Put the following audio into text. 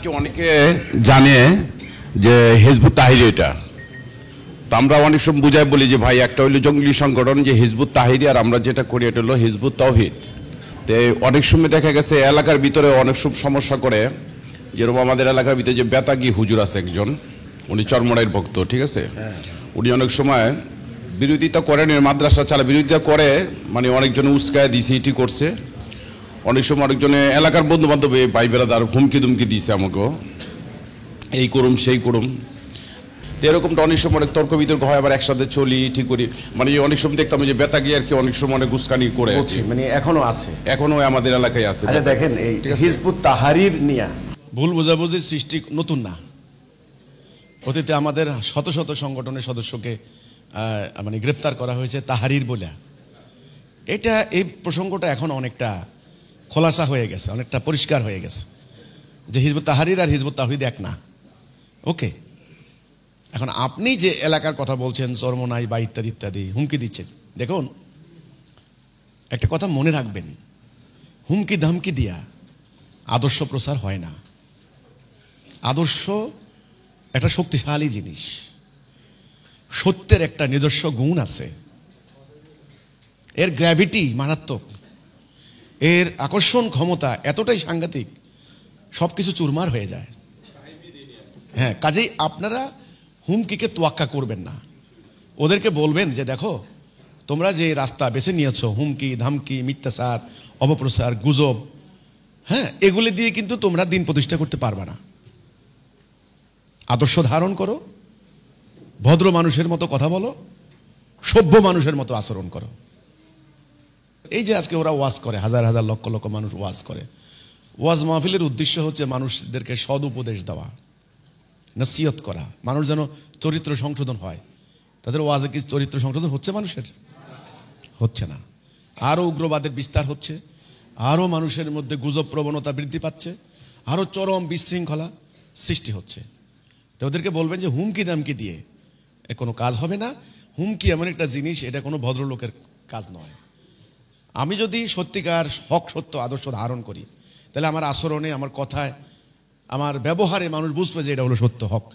কি অনেকে জানে যে হিজবুত তাহরির এটা, তো আমরা অনেক সময় বুঝাই বলি যে ভাই একটা হইলো জঙ্গলি সংগঠন যে হিজবুত তাহরি, আর আমরা যেটা করি এটা হলো হিজবুত তাওহীদ। তো অনেক সময় দেখা গেছে এলাকার ভিতরে অনেক সব সমস্যা করে, যেরকম আমাদের এলাকার ভিতরে যে বেতাগি হুজুর আছে একজন, উনি চরমড়াইয়ের ভক্ত, ঠিক আছে। উনি অনেক সময় বিরোধিতা করেন, মাদ্রাসা চালা বিরোধিতা করে, মানে অনেকজনে উস্কায় দিছে, এটি করছে। অনেক সময় অনেকজনে এলাকার বন্ধু বান্ধব ভাই বেড়াদার হুমকি দুমকি দিয়েছে আমাকেও, এই করুম সেই করুম। তো এরকমটা অনেক সময় অনেক তর্ক বিতর্ক হয়, আবার একসাথে চলি ঠিক করি। মানে অনেক সময় দেখতাম যে বেতাগি আর কি অনেক সময় অনেক উস্কানি করে, মানে এখনো আছে, এখনো আমাদের এলাকায় আছে। আচ্ছা দেখেন, এই হিজবুত তাহরির নিয়া ভুল বোঝাবুঝির সৃষ্টি নতুন না। অতীতে আমাদের শত শত সংগঠনের সদস্যকে মানে গ্রেপ্তার করা হয়েছে তাহারির বলে। এই প্রসঙ্গটা এখন অনেকটা খোলাসা হয়ে গেছে, অনেকটা পরিষ্কার হয়ে গেছে যে হিজবুত তাহরির আর হিজবুত তাওহীদ এক না। ওকে, এখন আপনি যে এলাকার কথা বলছেন, চরমোনাই বা ইত্যাদি ইত্যাদি হুমকি দিচ্ছেন, দেখুন একটা কথা মনে রাখবেন, হুমকি ধামকি দিয়া আদর্শ প্রচার হয় না। আদর্শ একটা শক্তিশালী জিনিস, সত্যের একটা নিজস্ব গুণ আছে, এর গ্র্যাভিটি মারাত্মক, এর আকর্ষণ ক্ষমতা এতটাই সাংঘাতিক, সব কিছু চুরমার হয়ে যায়। হ্যাঁ, কাজেই আপনারা হুমকিকে তোয়াক্কা করবেন না। ওদেরকে বলবেন যে দেখো, তোমরা যে রাস্তা বেছে নিয়েছো, হুমকি ধামকি, মিথ্যাচার, অপপ্রচার, গুজব, হ্যাঁ, এগুলি দিয়ে কিন্তু তোমরা দিন প্রতিষ্ঠা করতে পারবে না। আদর্শ ধারণ করো, ভদ্র মানুষের মতো কথা বলো, সভ্য মানুষের মতো আচরণ করো। এই যে আজকে ওরা ওয়াজ করে, হাজার হাজার লক্ষ লক্ষ মানুষ ওয়াজ করে, ওয়াজ মাহফিলের উদ্দেশ্য হচ্ছে মানুষদেরকে সদ উপদেশ দেওয়া, নসিহত করা, মানুষ যেন চরিত্র সংশোধন হয়। তাদের ওয়াজে কি চরিত্র সংশোধন হচ্ছে? মানুষের হচ্ছে না। আরও উগ্রবাদের বিস্তার হচ্ছে, আরও মানুষের মধ্যে গুজব প্রবণতা বৃদ্ধি পাচ্ছে, আরও চরম বিশৃঙ্খলা সৃষ্টি হচ্ছে। তো ওদেরকে বলবেন যে হুমকি দামকি দিয়ে কোনো কাজ হবে না। হুমকি এমন একটা জিনিস, এটা কোনো ভদ্রলোকের কাজ নয়। আমি যদি সত্যিকার হক সত্য আদর্শ ধারণ করি, তাহলে আমার আচরণে, আমার কথায়, আমার ব্যবহারে মানুষ বুঝবে যে এটা হলো সত্য হক।